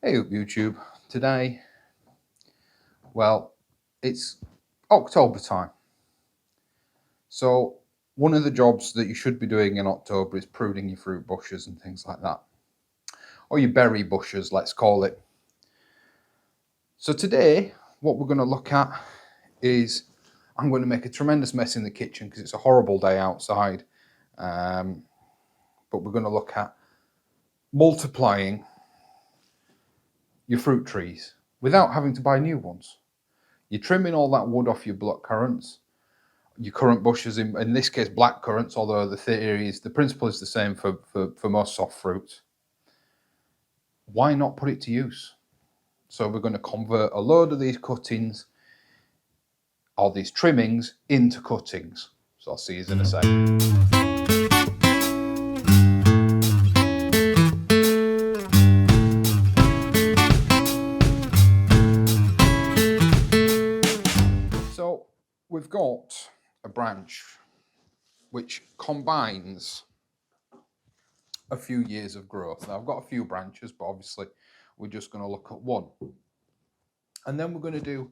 Hey up YouTube. Today, well, it's October time. So one of the jobs that you should be doing in October is pruning your fruit bushes and things like that. Or your berry bushes, let's call it. So today, what we're going to look at is I'm going to make a tremendous mess in the kitchen because it's a horrible day outside. But we're going to look at multiplying your fruit trees without having to buy new ones. You're trimming all that wood off your black currants, your currant bushes, in this case black currants, although the principle is the same for most soft fruits. Why not put it to use? So we're going to convert a load of these cuttings or these trimmings into cuttings. So I'll see you in a sec. So we've got a branch which combines a few years of growth. Now I've got a few branches, but obviously we're just going to look at one. And then we're going to do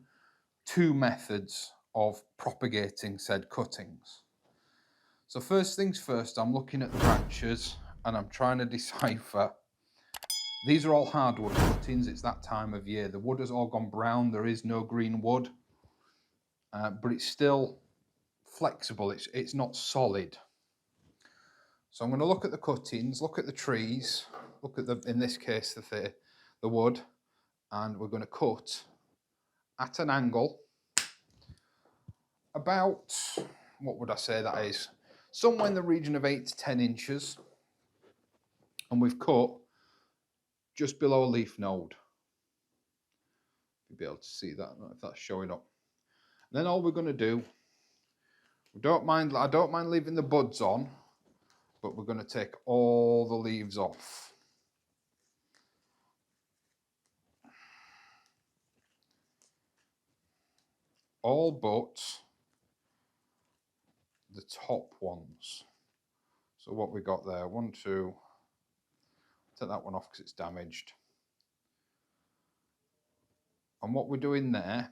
two methods of propagating said cuttings. So first things first, I'm looking at the branches and I'm trying to decipher. These are all hardwood cuttings. It's that time of year. The wood has all gone brown. There is no green wood, but it's still flexible. It's not solid. So I'm going to look at the cuttings, look at the trees, look at in this case, the wood, and we're going to cut at an angle about, what would I say that is? Somewhere in the region of 8 to 10 inches. And we've cut just below a leaf node. You'll be able to see that, I don't know if that's showing up. And then all we're going to do, I don't mind leaving the buds on, but we're going to take all the leaves off. All but the top ones. So what we got there, one, two, take that one off because it's damaged. And what we're doing there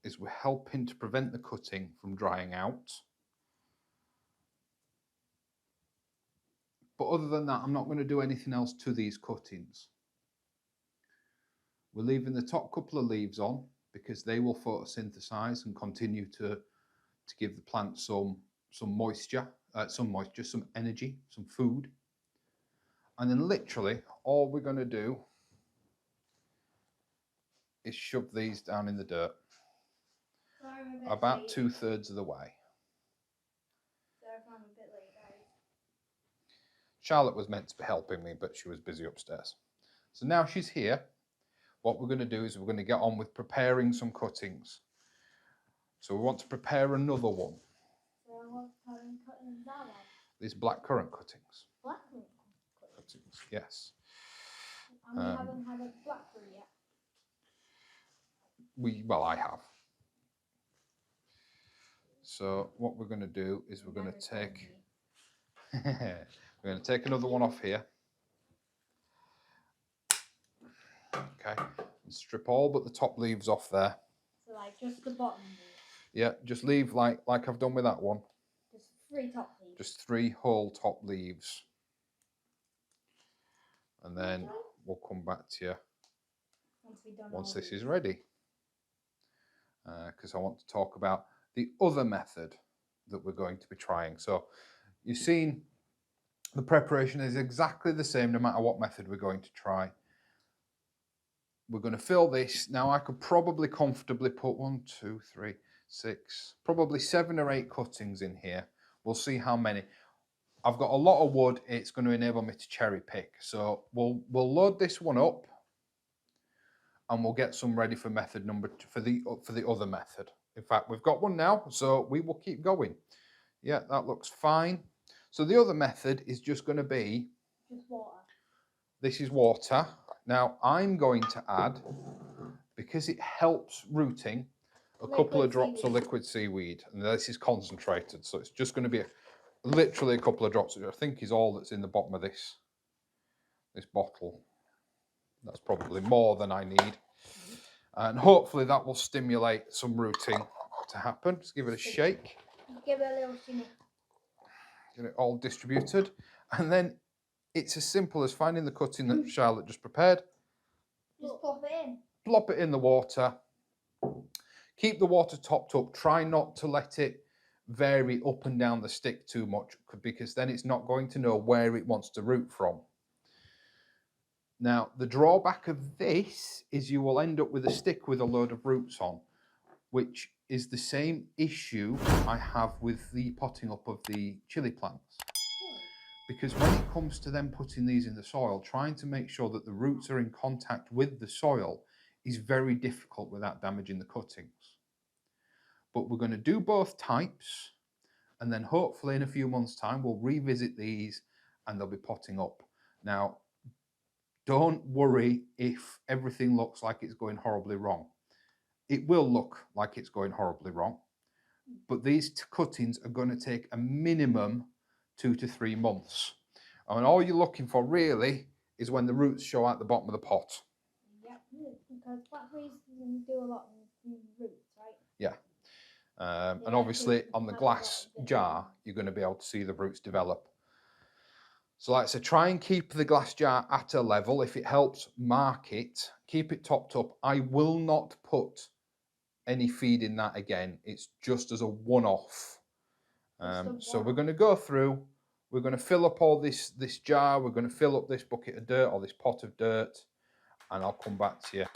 is we're helping to prevent the cutting from drying out. But other than that, I'm not going to do anything else to these cuttings. We're leaving the top couple of leaves on because they will photosynthesize and continue to give the plant some moisture, some energy, some food. And then literally all we're going to do is shove these down in the dirt. About 2/3 of the way. Charlotte was meant to be helping me, but she was busy upstairs. So now she's here. What we're going to do is we're going to get on with preparing some cuttings. So we want to prepare another one. So what kind of cuttings are they? These black currant cuttings. Black currant cuttings, yes. And we haven't had a blackberry yet. I have. So what we're going to do is we're going to take we're going to take another one off here. Okay, and strip all but the top leaves off there. So like just the bottom leaves. Yeah, just leave like I've done with that one. Just 3 top leaves. Just 3 whole top leaves. And then we'll come back to you once this is ready. Because I want to talk about the other method that we're going to be trying. So you've seen the preparation is exactly the same no matter what method we're going to try. We're going to fill this. Now I could probably comfortably put 1, 2, 3, 6, probably 7 or 8 cuttings in here. We'll see how many. I've got a lot of wood. It's going to enable me to cherry pick. So we'll load this one up and we'll get some ready for method number 2, for the other method. In fact, we've got one now, so we will keep going. Yeah, that looks fine. So the other method is just going to be just water. This is water. Now I'm going to add, because it helps rooting, a couple of drops of liquid seaweed, and this is concentrated, so it's just going to be literally a couple of drops, which I think is all that's in the bottom of this bottle. That's probably more than I need. And hopefully that will stimulate some rooting to happen. Just give it a shake. Give it a little shimmy. Get it all distributed. And then it's as simple as finding the cutting that Charlotte just prepared. Just plop it in. Plop it in the water. Keep the water topped up. Try not to let it vary up and down the stick too much, because then it's not going to know where it wants to root from. Now, the drawback of this is you will end up with a stick with a load of roots on, which is the same issue I have with the potting up of the chili plants. Because when it comes to them putting these in the soil, trying to make sure that the roots are in contact with the soil is very difficult without damaging the cuttings. But we're going to do both types, and then hopefully in a few months' time we'll revisit these and they'll be potting up. Now, don't worry if everything looks like it's going horribly wrong. It will look like it's going horribly wrong, but these cuttings are going to take a minimum 2 to 3 months. And all you're looking for really is when the roots show out the bottom of the pot. Yep, because blackberries do a lot in roots, right? Yeah. And obviously on the glass jar, you're going to be able to see the roots develop. So like I said, try and keep the glass jar at a level. If it helps, mark it. Keep it topped up. I will not put any feed in that again. It's just as a one-off. So we're going to go through. We're going to fill up all this jar. We're going to fill up this bucket of dirt or this pot of dirt. And I'll come back to you.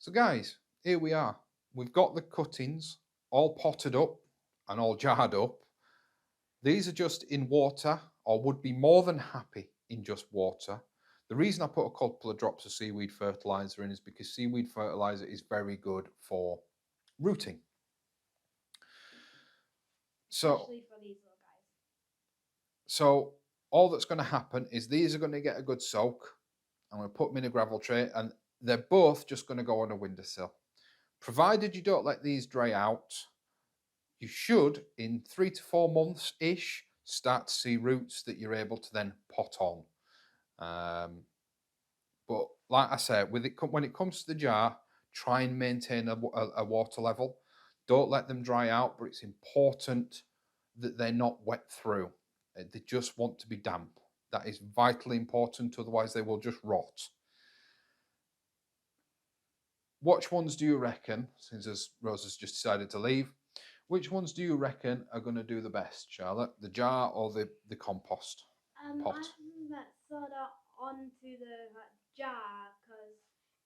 So guys, here we are. We've got the cuttings all potted up and all jarred up. These are just in water, or would be more than happy in just water. The reason I put a couple of drops of seaweed fertilizer in is because seaweed fertilizer is very good for rooting. Especially for these little guys. So all that's going to happen is these are going to get a good soak. I'm going to put them in a gravel tray, and they're both just going to go on a windowsill. Provided you don't let these dry out, you should, in 3 to 4 months-ish, start to see roots that you're able to then pot on. But like I said, when it comes to the jar, try and maintain a water level. Don't let them dry out, but it's important that they're not wet through. They just want to be damp. That is vitally important, otherwise they will just rot. Which ones do you reckon, since Rose has just decided to leave, which ones do you reckon are going to do the best, Charlotte? The jar or the compost pot? I think that's sort of onto the jar, because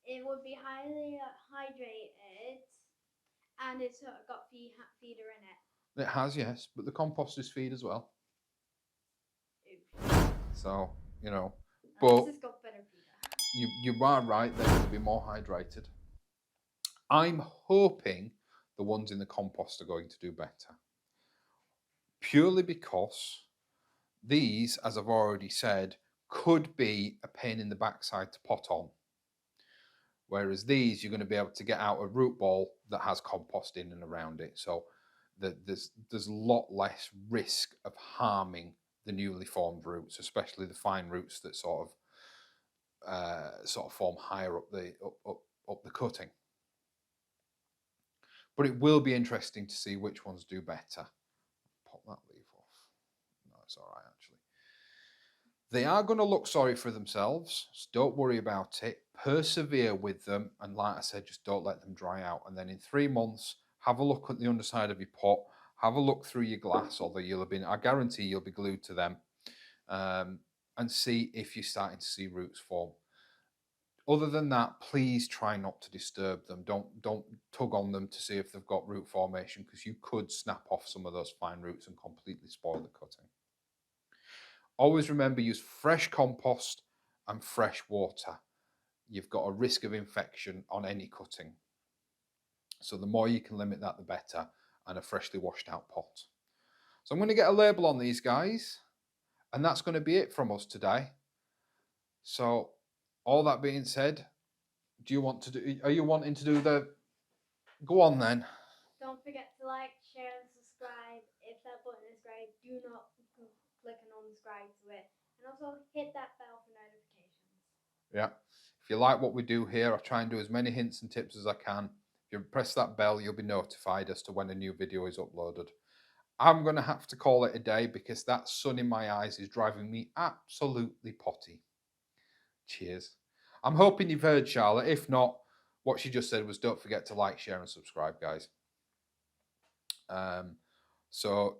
it would be highly hydrated and it's sort of got feeder in it. It has, yes, but the compost is feed as well. So, you know, but this has got better feeder. You are right, they're going to be more hydrated. I'm hoping the the ones in the compost are going to do better. Purely because these, as I've already said, could be a pain in the backside to pot on. Whereas these, you're going to be able to get out a root ball that has compost in and around it. So there's a lot less risk of harming the newly formed roots, especially the fine roots that sort of form higher up the cutting. But it will be interesting to see which ones do better. Pop that leaf off. No, it's all right actually. They are going to look sorry for themselves, so don't worry about it. Persevere with them, and like I said, just don't let them dry out. And then in 3 months, have a look at the underside of your pot, have a look through your glass, although you'll have been, I guarantee you'll be glued to them, and see if you're starting to see roots form. Other than that, please try not to disturb them. Don't tug on them to see if they've got root formation, because you could snap off some of those fine roots and completely spoil the cutting. Always remember, use fresh compost and fresh water. You've got a risk of infection on any cutting. So the more you can limit that, the better, and a freshly washed out pot. So I'm going to get a label on these guys, and that's going to be it from us today. So all that being said, are you wanting to do the, go on then. Don't forget to like, share, and subscribe. If that button is grey, do not click and unsubscribe to it. And also hit that bell for notifications. Yeah. If you like what we do here, I try and do as many hints and tips as I can. If you press that bell, you'll be notified as to when a new video is uploaded. I'm going to have to call it a day because that sun in my eyes is driving me absolutely potty. Cheers. I'm hoping you've heard Charlotte. If not, what she just said was don't forget to like, share and subscribe, guys. So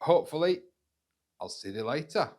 hopefully I'll see you later.